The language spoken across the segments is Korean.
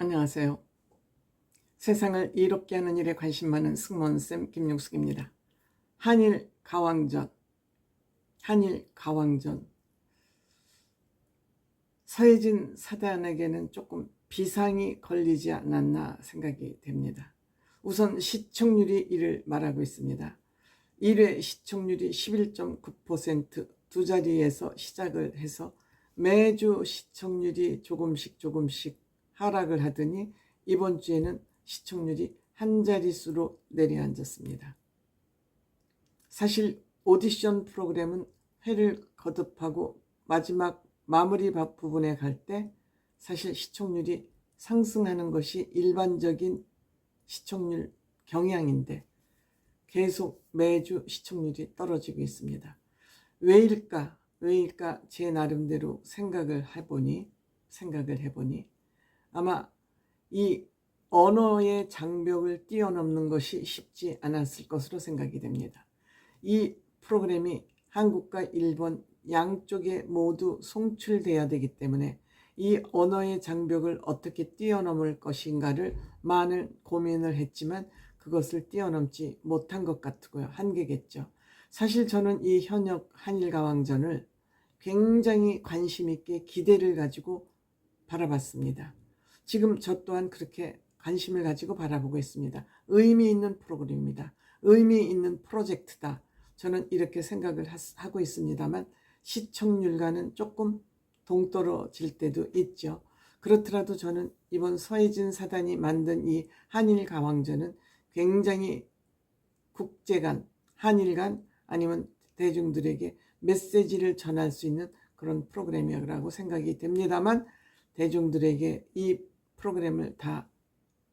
안녕하세요. 세상을 이롭게 하는 일에 관심 많은 승무원쌤 김용숙입니다. 한일 가왕전, 서해진 사단에게는 조금 비상이 걸리지 않았나 생각이 됩니다. 우선 시청률이 이를 말하고 있습니다. 1회 시청률이 11.9%, 두 자리에서 시작을 해서 매주 시청률이 조금씩 하락을 하더니 이번 주에는 시청률이 한 자릿수로 내려앉았습니다. 사실 오디션 프로그램은 회를 거듭하고 마지막 마무리 부분에 갈 때 사실 시청률이 상승하는 것이 일반적인 시청률 경향인데 계속 매주 시청률이 떨어지고 있습니다. 왜일까 제 나름대로 생각을 해보니 아마 이 언어의 장벽을 뛰어넘는 것이 쉽지 않았을 것으로 생각이 됩니다. 이 프로그램이 한국과 일본 양쪽에 모두 송출돼야 되기 때문에 이 언어의 장벽을 어떻게 뛰어넘을 것인가를 많은 고민을 했지만 그것을 뛰어넘지 못한 것 같고요. 한계겠죠. 사실 저는 이 현역 한일가왕전을 굉장히 관심 있게 기대를 가지고 바라봤습니다. 지금 저 또한 그렇게 관심을 가지고 바라보고 있습니다. 의미 있는 프로그램입니다. 의미 있는 프로젝트다. 저는 이렇게 생각을 하고 있습니다만 시청률과는 조금 동떨어질 때도 있죠. 그렇더라도 저는 이번 서해진 사단이 만든 이 한일 가왕전은 굉장히 국제 간, 한일 간 아니면 대중들에게 메시지를 전할 수 있는 그런 프로그램이라고 생각이 됩니다만 대중들에게 이 프로그램을 다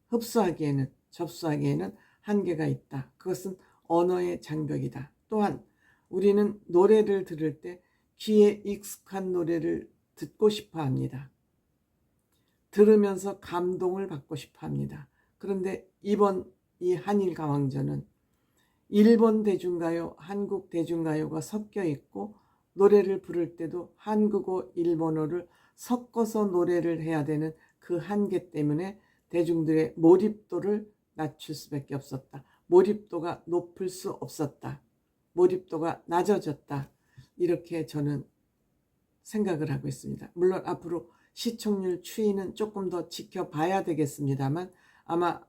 접수하기에는 한계가 있다. 그것은 언어의 장벽이다. 또한 우리는 노래를 들을 때 귀에 익숙한 노래를 듣고 싶어 합니다. 들으면서 감동을 받고 싶어 합니다. 그런데 이번 이 한일 가왕전은 일본 대중가요, 한국 대중가요가 섞여 있고 노래를 부를 때도 한국어, 일본어를 섞어서 노래를 해야 되는 그 한계 때문에 대중들의 몰입도를 낮출 수밖에 없었다. 몰입도가 높을 수 없었다. 몰입도가 낮아졌다. 이렇게 저는 생각을 하고 있습니다. 물론 앞으로 시청률 추이는 조금 더 지켜봐야 되겠습니다만 아마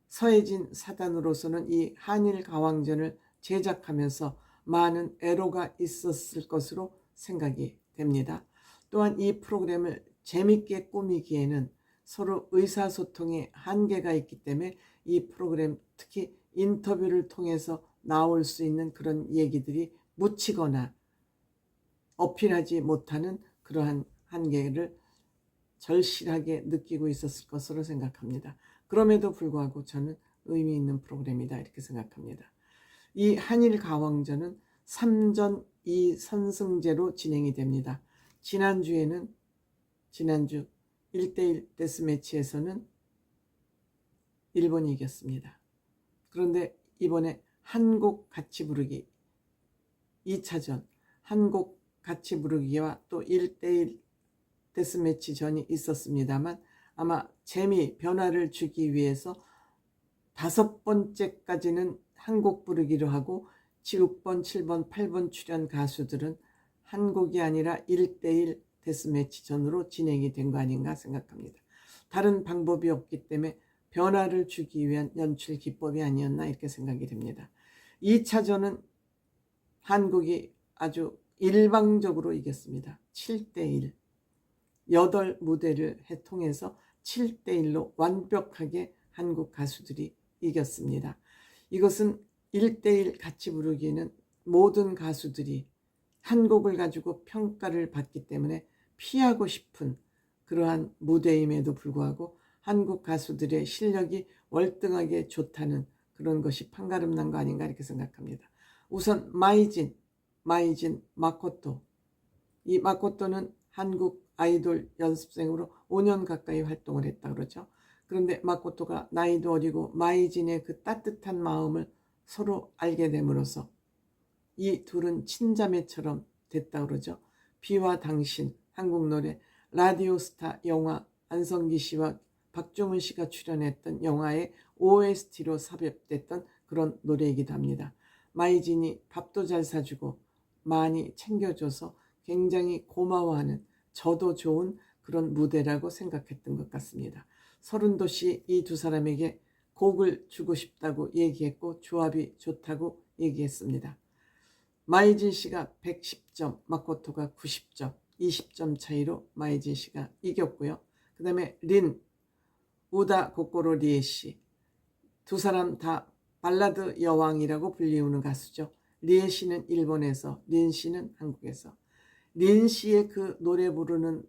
서해진 사단으로서는 이 한일 가왕전을 제작하면서 많은 애로가 있었을 것으로 생각이 됩니다. 또한 이 프로그램을 재밌게 꾸미기에는 서로 의사소통에 한계가 있기 때문에 이 프로그램 특히 인터뷰를 통해서 나올 수 있는 그런 얘기들이 묻히거나 어필하지 못하는 그러한 한계를 절실하게 느끼고 있었을 것으로 생각합니다. 그럼에도 불구하고 저는 의미 있는 프로그램이다 이렇게 생각합니다. 이 한일 가왕전은 3전 2선승제로 진행이 됩니다. 지난주 1대1 데스매치에서는 일본이 이겼습니다. 그런데 이번에 한국 같이 부르기 2차전 한국 같이 부르기와 또 1대1 데스매치 전이 있었습니다만 아마 변화를 주기 위해서 5번째까지는 한국 부르기로 하고 6번, 7번, 8번 출연 가수들은 한국이 아니라 1대1 데스매치 전으로 진행이 된 거 아닌가 생각합니다. 다른 방법이 없기 때문에 변화를 주기 위한 연출 기법이 아니었나 이렇게 생각이 됩니다. 2차전은 한국이 아주 일방적으로 이겼습니다. 7대1. 8무대를 통해서 7대1로 완벽하게 한국 가수들이 이겼습니다. 이것은 1대1 같이 부르기에는 모든 가수들이 한 곡을 가지고 평가를 받기 때문에 피하고 싶은 그러한 무대임에도 불구하고 한국 가수들의 실력이 월등하게 좋다는 그런 것이 판가름 난 거 아닌가 이렇게 생각합니다. 우선 마이진, 마코토. 이 마코토는 한국 아이돌 연습생으로 5년 가까이 활동을 했다 그러죠. 그런데 마코토가 나이도 어리고 마이진의 그 따뜻한 마음을 서로 알게 됨으로써 이 둘은 친자매처럼 됐다 그러죠. 비와 당신, 한국 노래, 라디오스타 영화, 안성기 씨와 박중훈 씨가 출연했던 영화의 OST로 삽입됐던 그런 노래이기도 합니다. 마이진이 밥도 잘 사주고 많이 챙겨줘서 굉장히 고마워하는, 저도 좋은 그런 무대라고 생각했던 것 같습니다. 서른도씨 이 두 사람에게 곡을 주고 싶다고 얘기했고 조합이 좋다고 얘기했습니다. 마이진 씨가 110점, 마코토가 90점, 20점 차이로 마이진 씨가 이겼고요. 그 다음에 우다 고코로 리에 씨, 두 사람 다 발라드 여왕이라고 불리우는 가수죠. 리에 씨는 일본에서, 린 씨는 한국에서. 린 씨의 그 노래 부르는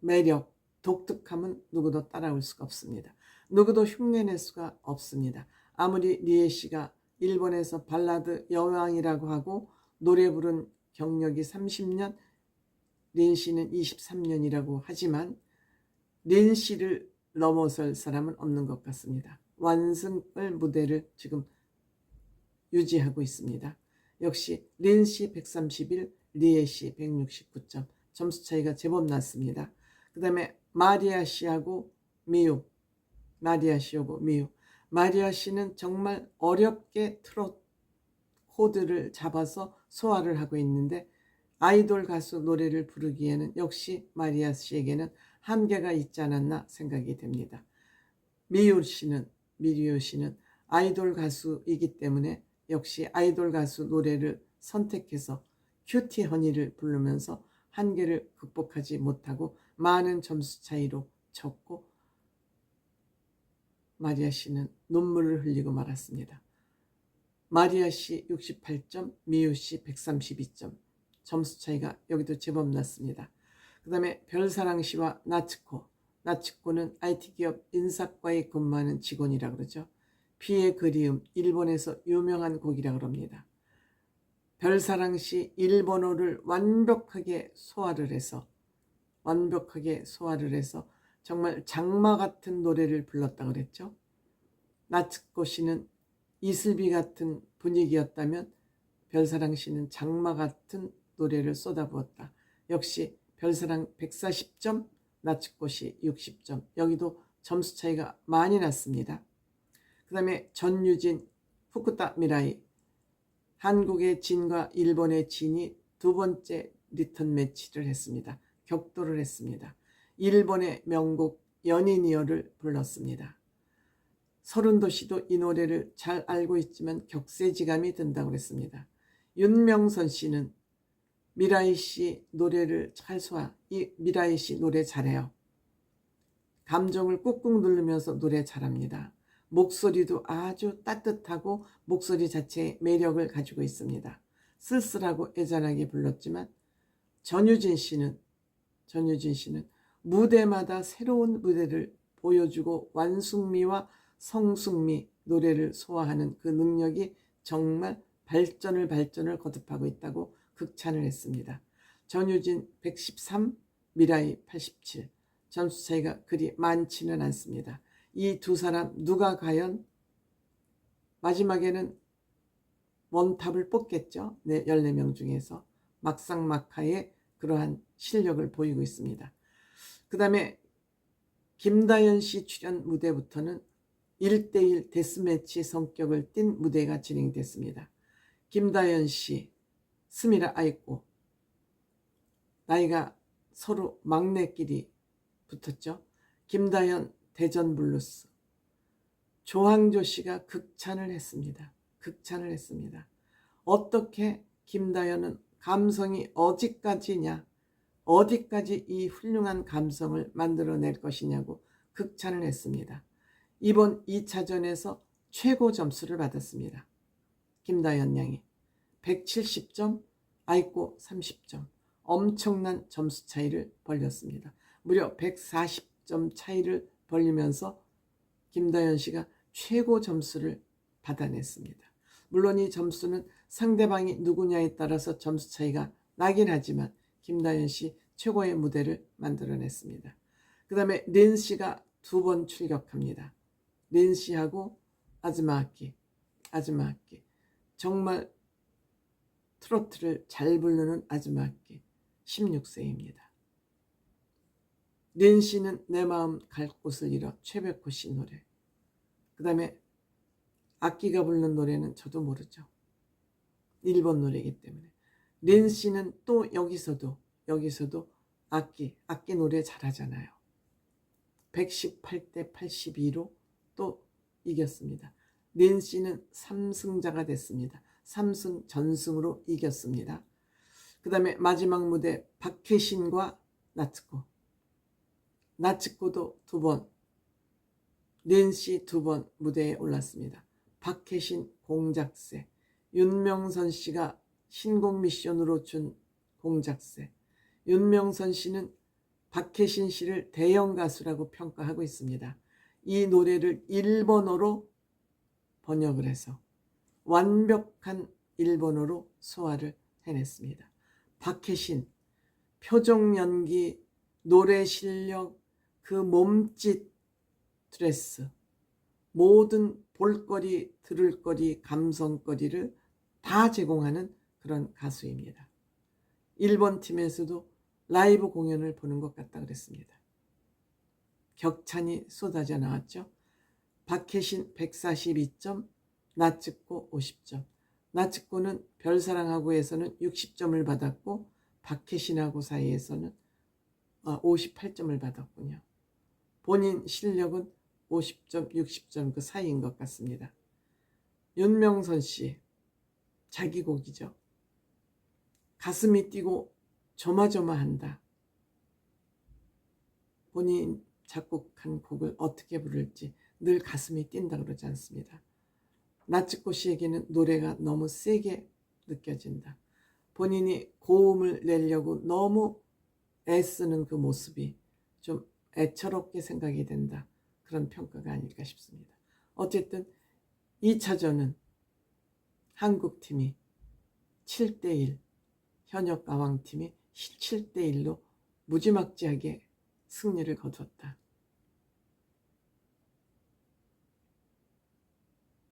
매력, 독특함은 누구도 따라올 수가 없습니다. 누구도 흉내낼 수가 없습니다. 아무리 리에 씨가 일본에서 발라드 여왕이라고 하고 노래 부른 경력이 30년, 린 씨는 23년이라고 하지만 린 씨를 넘어설 사람은 없는 것 같습니다. 완승을 무대를 지금 유지하고 있습니다. 역시 린 씨 131, 리에 씨 169점, 점수 차이가 제법 났습니다. 그 다음에 마리아 씨하고 미유, 마리아 씨는 정말 어렵게 트롯 코드를 잡아서 소화를 하고 있는데 아이돌 가수 노래를 부르기에는 역시 마리아 씨에게는 한계가 있지 않았나 생각이 됩니다. 미유 씨는 아이돌 가수이기 때문에 역시 아이돌 가수 노래를 선택해서 큐티 허니를 부르면서 한계를 극복하지 못하고 많은 점수 차이로 졌고 마리아 씨는 눈물을 흘리고 말았습니다. 마리아 씨 68점, 미유 씨 132점, 점수 차이가 여기도 제법 났습니다. 그 다음에 별사랑 씨와 나츠코는 IT 기업 인사과에 근무하는 직원이라 그러죠. 비의 그리움, 일본에서 유명한 곡이라 그럽니다. 별사랑 씨 일본어를 완벽하게 소화를 해서 정말 장마 같은 노래를 불렀다 그랬죠. 나츠코 씨는 이슬비 같은 분위기였다면 별사랑 씨는 장마 같은 노래를 쏟아부었다. 역시 별사랑 140점, 나츠코 씨 60점. 여기도 점수 차이가 많이 났습니다. 그 다음에 전유진, 후쿠타 미라이, 한국의 진과 일본의 진이 두 번째 리턴 매치를 했습니다. 격돌을 했습니다. 일본의 명곡 연인이여를 불렀습니다. 서른도 씨도 이 노래를 잘 알고 있지만 격세지감이 든다고 그랬습니다. 윤명선 씨는 미라이 씨 노래를 잘 미라이 씨 노래 잘해요. 감정을 꾹꾹 누르면서 노래 잘합니다. 목소리도 아주 따뜻하고 목소리 자체의 매력을 가지고 있습니다. 쓸쓸하고 애잔하게 불렀지만 전유진 씨는 무대마다 새로운 무대를 보여주고 완숙미와 성숙미, 노래를 소화하는 그 능력이 정말 발전을 거듭하고 있다고 극찬을 했습니다. 전유진 113, 미라이 87. 점수 차이가 그리 많지는 않습니다. 이 두 사람 누가 과연 마지막에는 원탑을 뽑겠죠. 14명 중에서 막상막하의 그러한 실력을 보이고 있습니다. 그 다음에 김다연 씨 출연 무대부터는 1대1 데스매치 성격을 띤 무대가 진행됐습니다. 김다연 씨, 스미라 아이코, 나이가 서로 막내끼리 붙었죠. 김다연 대전 블루스, 조항조 씨가 극찬을 했습니다. 어떻게 김다연은 감성이 어디까지냐, 어디까지 이 훌륭한 감성을 만들어낼 것이냐고 극찬을 했습니다. 이번 2차전에서 최고 점수를 받았습니다. 김다연 양이 170점, 아이코 30점, 엄청난 점수 차이를 벌렸습니다. 무려 140점 차이를 벌리면서 김다연 씨가 최고 점수를 받아냈습니다. 물론 이 점수는 상대방이 누구냐에 따라서 점수 차이가 나긴 하지만 김다연 씨 최고의 무대를 만들어냈습니다. 그 다음에 린 씨가 두 번 출격합니다. 린 씨하고 아즈마아키. 정말 트로트를 잘 부르는 아즈마아키. 16세입니다. 린씨는 내 마음 갈 곳을 잃어, 최백호 씨 노래. 그 다음에 악기가 부르는 노래는 저도 모르죠. 일본 노래이기 때문에. 린씨는 또 여기서도 악기 노래 잘하잖아요. 118대 82로 또 이겼습니다. 린씨는 3승자가 됐습니다. 3승 전승으로 이겼습니다. 그 다음에 마지막 무대 박혜신과 나츠코도 2번, 린씨 2번 무대에 올랐습니다. 박혜신 공작새, 윤명선 씨가 신곡 미션으로 준 공작새. 윤명선 씨는 박혜신 씨를 대형 가수라고 평가하고 있습니다. 이 노래를 일본어로 번역을 해서 완벽한 일본어로 소화를 해냈습니다. 박혜신, 표정 연기, 노래 실력, 그 몸짓, 드레스, 모든 볼거리, 들을거리, 감성거리를 다 제공하는 그런 가수입니다. 일본 팀에서도 라이브 공연을 보는 것 같다 그랬습니다. 격찬이 쏟아져 나왔죠. 박혜신 142점, 나츠코 50점. 나츠코는 별사랑하고에서는 60점을 받았고 박혜신하고 사이에서는 58점을 받았군요. 본인 실력은 50점, 60점 그 사이인 것 같습니다. 윤명선 씨, 자기 곡이죠. 가슴이 뛰고 조마조마한다. 본인 작곡한 곡을 어떻게 부를지 늘 가슴이 뛴다 그러지 않습니다. 나츠코 씨에게는 노래가 너무 세게 느껴진다. 본인이 고음을 내려고 너무 애쓰는 그 모습이 좀 애처롭게 생각이 된다. 그런 평가가 아닐까 싶습니다. 어쨌든 2차전은 한국팀이 7대1, 현역 가왕팀이 7대1로 무지막지하게 승리를 거두었다.